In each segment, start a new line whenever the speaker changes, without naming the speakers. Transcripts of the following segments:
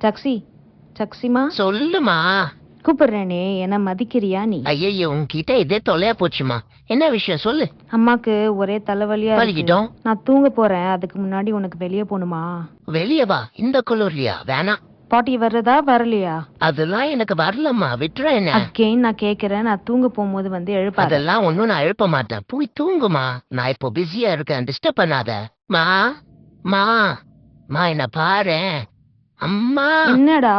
சக்சி சக்சிமா
சொல்லுமா.
கூப்பிடுறேனே, என்ன மதிக்கிறியா நீ?
ஐயோ உன்கிட்ட இதே தொல்லையா போச்சுமா. என்ன விஷயம் சொல்லு.
அம்மாக்கு ஒரே தலைவலியா இருக்கு.
வலிக்கிட்டோம்.
நான் தூங்க போறேன். அதுக்கு முன்னாடி உனக்கு வெளியே போகணுமா?
வெளியே வா. இந்த குளிர்லையா? வேணாம்.
பாட்டி வர்றதா வரலையா?
அதெல்லாம் எனக்கு வரலம்மா, விட்டுற என்ன.
அகெயின் நான் கேக்குறேன், நான் தூங்க போகும்போது வந்து எழுப்பாத.
அதெல்லாம் ஒண்ணும் நான் எழுப்ப மாட்டேன். போய் தூங்குமா. நான் இப்போ பிஸியா இருக்கேன், டிஸ்டர்ப் பண்ணாத. மா மா மா என்ன பாரேன். அம்மா.
என்னடா?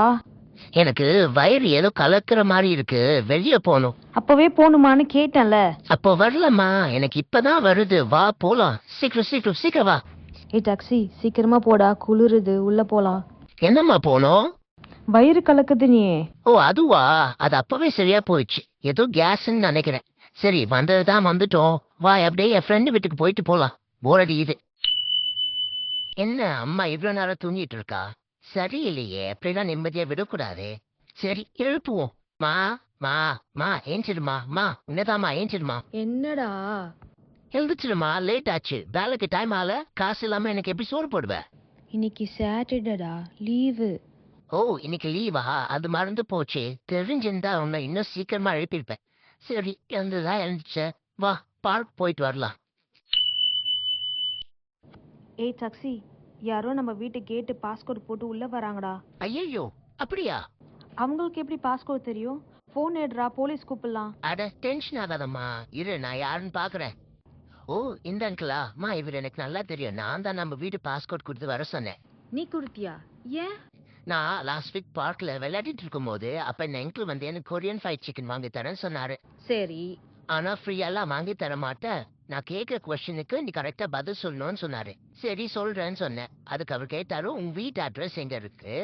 எனக்கு வயிறு ஏதோ கலக்குற மாதிரி இருக்கு, வெளியே போகணும்.
அப்பவே போகணுமான்னு கேட்டேன்ல.
அப்போ வரலம்மா, எனக்கு இப்பதான் வருது. வா போலாம். சீக்கிரம் சீக்கிரம் சீக்கிரம் வா.
ஏய் டாக்ஸி, சீக்கிரமா போடா, குளிருது, உள்ள போலாம்.
என்னம்மா போனோம்?
வயிறு கலக்குது நீ.
ஓ அதுவா? அது அப்பவே சரியா போயிடுச்சு. ஏதோ கேஸ்ன்னு நினைக்கிறேன். சரி வந்ததுதான் வந்துட்டோம். வா அப்படியே என் ஃப்ரெண்டு வீட்டுக்கு போயிட்டு போலாம். போர் அடிக்குது. என்ன அம்மா இவ்வளவு நேரம் தூங்கிட்டு இருக்கா? சரியில்லையே, அப்படிலாம் நிம்மதியா விடக்கூடாது. சரி எழுப்புவோம். மா மா மா ஏஞ்சிடுமா. மா உன்னதாமா ஏஞ்சிடுமா.
என்னடா?
எழுந்துச்சிடுமா, லேட் ஆச்சு. வேலைக்கு டைம் ஆகல. காசு இல்லாம எனக்கு எப்படி சோறு போடுவேன்?
இன்னைக்கு சாட்டர்டேடா, லீவு.
ஓ இன்னைக்கு லீவா? அது மறந்து போச்சு. தெரிஞ்சிருந்தா உன்னை இன்னும் சீக்கிரமா எழுப்பியிருப்பேன். சரி எழுந்துதான் எழுந்துச்ச. வா பார்க் போயிட்டு வரலாம்.
ஏய் டாக்ஸி, யாரோ நம்ம வீட்டு கேட்டு பாஸ்கோட் போட்டு உள்ள வராங்கடா.
ஐயோ அப்படியா?
அவங்களுக்கு எப்படி பாஸ்கோட் தெரியும்? போன் எடுறா, போலீஸ் கூப்பிடலாம்.
அட டென்ஷன் ஆகாதம்மா, இரு நான் யாருன்னு பாக்குறேன். ஓ இந்த அங்கிளா? அம்மா இவர் எனக்கு நல்லா தெரியும். நான் தான் நம்ம வீட்டு பாஸ்போர்ட் கொடுத்து வர சொன்னேன்.
நீ கொடுத்தியா? ஏன்?
நான் லாஸ்ட் வீக் பார்க்ல விளையாடிட்டு இருக்கும் போது அப்ப இந்த அங்கிள் வந்து எனக்கு கொரியன் ஃப்ரைட் சிக்கன் வாங்கி தரேன்னு சொன்னாரு.
சரி.
ஆனா ஃப்ரீயெல்லாம் வாங்கி தர மாட்டேன், நான் கேட்கிற கொஸ்டினுக்கு நீ கரெக்டா பதில் சொல்லணும்னு சொன்னாரு. சரி சொல்றேன்னு சொன்னேன். அதுக்கு அவர் கேட்டாரு உங்க வீட்டு அட்ரஸ் எங்க இருக்கு,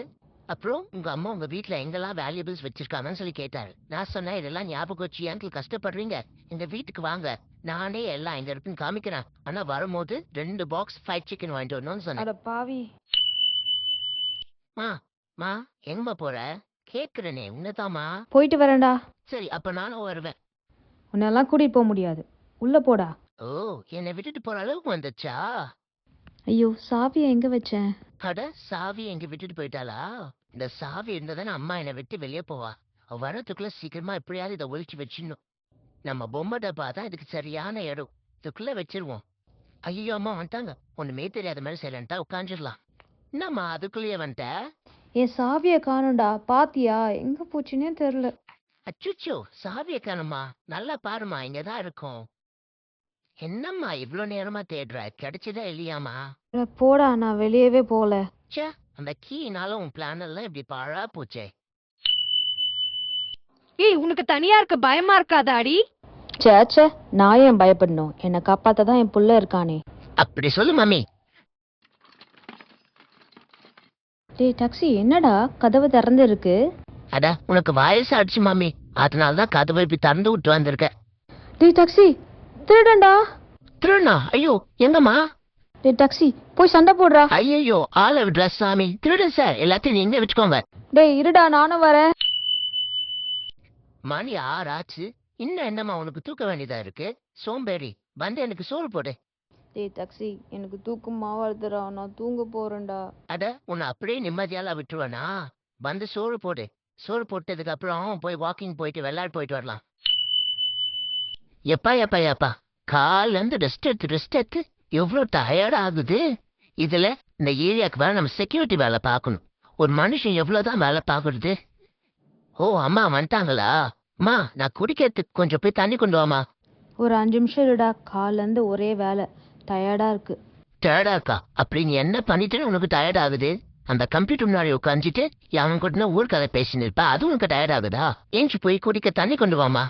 அப்புறம் உங்க அம்மா உங்க வீட்டுல எங்கெல்லாம் வேல்யூபிள்ஸ் வச்சிருக்காங்கன்னு சொல்லி கேட்டாரு. நான் சொன்னேன் இதெல்லாம் ஞாபகம் வச்சு அங்கிள் கஷ்டப்படுறீங்க, எங்க வீட்டுக்கு வாங்க, நானே எல்லாம் எங்க இருக்குன்னு காமிக்கிறேன். ஆனா வரும்போது 2 பாக்ஸ் ஃப்ரைட் சிக்கன் வாங்கிட்டு வரணும்னு சொன்னேன்.
அட பாவி.
மா மா எங்கம்மா போற? கேக்குறேனே உன்னதாமா.
போயிட்டு வரேன்டா.
சரி அப்ப நானும் வருவேன்.
உன்னெல்லாம் கூட்டிட்டு போக முடியாது. உள்ள போடா.
ஓ என்னை விட்டுட்டு போற அளவுக்கு வந்துச்சா?
ஐயோ, சாவியை எங்க வச்சேன்?
அட சாவி எங்க விட்டுட்டு போயிட்டாளா? இந்த சாவி இருந்ததானே அம்மா என்னை விட்டு வெளியே போவா. அவ வரதுக்குள்ள சீக்கிரமா எப்படியாவது இதை ஒழிச்சு வச்சிடணும். நம்ம பொம்மை டப்பா தான் இதுக்கு சரியான இடம். இதுக்குள்ள வச்சிருவோம். ஐயோ அம்மா வந்துட்டாங்க. ஒண்ணுமே தெரியாத மாதிரி சைலண்டா உட்காந்துடலாம். என்னம்மா அதுக்குள்ளேயே வந்துட்ட?
என் சாவியை காணும்டா. பாத்தியா? எங்க போச்சுன்னே தெரியல.
அச்சுச்சோ சாவியை காணுமா? நல்லா பாருமா, இங்கதான் இருக்கும். என்னம்மா இவ்ளோ நேரமா தேடுற? கிடைச்சதா இல்லையாமா?
அட போடா, நான் வெளியவே போல.
ச்சே, அந்த கீனால உன் பிளான் எல்லாம் இப்படி பாழா போச்சே.
ஏய் உனக்கு தனியா இருக்க பயமா இருக்காதாடி?
சேச்சே, நான் ஏன் பயப்படணும்? என்னை காப்பாத்த தான் என் புள்ள இருக்கானே.
அப்படி சொல்லு மாமி.
டேய் டாக்ஸி, என்னடா கதவு திறந்து இருக்கு?
அட உனக்கு வயசு ஆச்சு மாமி, அதனாலதான் கதவை இப்படி திறந்து விட்டு வந்திருக்க.
டேய் டாக்ஸி, திருடன்டா.
திருடனா? ஐயோ எங்கம்மா?
டேய் டாக்ஸி, போய் சண்டை போடுறா.
ஐயோ ஆள ட்ரெஸ் சாமி. திருடன் சார், எல்லாத்தையும் நீங்க வச்சுக்கோங்க.
டேய் இருடா, நானும் வரேன்.
மணி 6 ஆச்சு. இன்னும் என்னம்மா உனக்கு தூக்க வேண்டியதா இருக்கு? சோம்பேறி, வந்து எனக்கு சோறு போடு.
டேய் டாக்ஸி, எனக்கு தூக்கமா வருதுடா, நான் தூங்க போறேன்டா.
அட உன்னை அப்படியே நிம்மதியால விட்டுருவேனா? வந்து சோறு போடு. சோறு போட்டதுக்கு அப்புறம் போய் வாக்கிங் போயிட்டு விளையாட போயிட்டு வரலாம். எப்பா எப்பா எப்பா, கால்ல இருந்து ரெஸ்ட் எடுத்து எவ்வளவு டயர்ட் ஆகுது. இதுல இந்த ஏரியாவுக்கு வேற நம்ம செக்யூரிட்டி வேலை பார்க்கணும். ஒரு மனுஷன் எவ்வளவுதான் வேலை பார்க்கறது? ஓ அம்மா வந்துட்டாங்களா? அம்மா நான் குடிக்கிறதுக்கு கொஞ்சம் போய் தண்ணி கொண்டு வாமா.
ஒரு 5 நிமிஷம் இருடா, கால்ல இருந்து ஒரே வேலை, டயர்டா இருக்கு.
டயர்டா இருக்கா? அப்படி நீ என்ன பண்ணிட்டு உனக்கு டயர்ட் ஆகுது? அந்த கம்ப்யூட்டர் முன்னாடி உட்காந்துட்டு அவன் கூட ஊர் கதை பேசின்னு இருப்பா, அது உனக்கு டயர்ட் ஆகுதா? ஏஞ்சி போய் குடிக்க தண்ணி கொண்டு வாமா.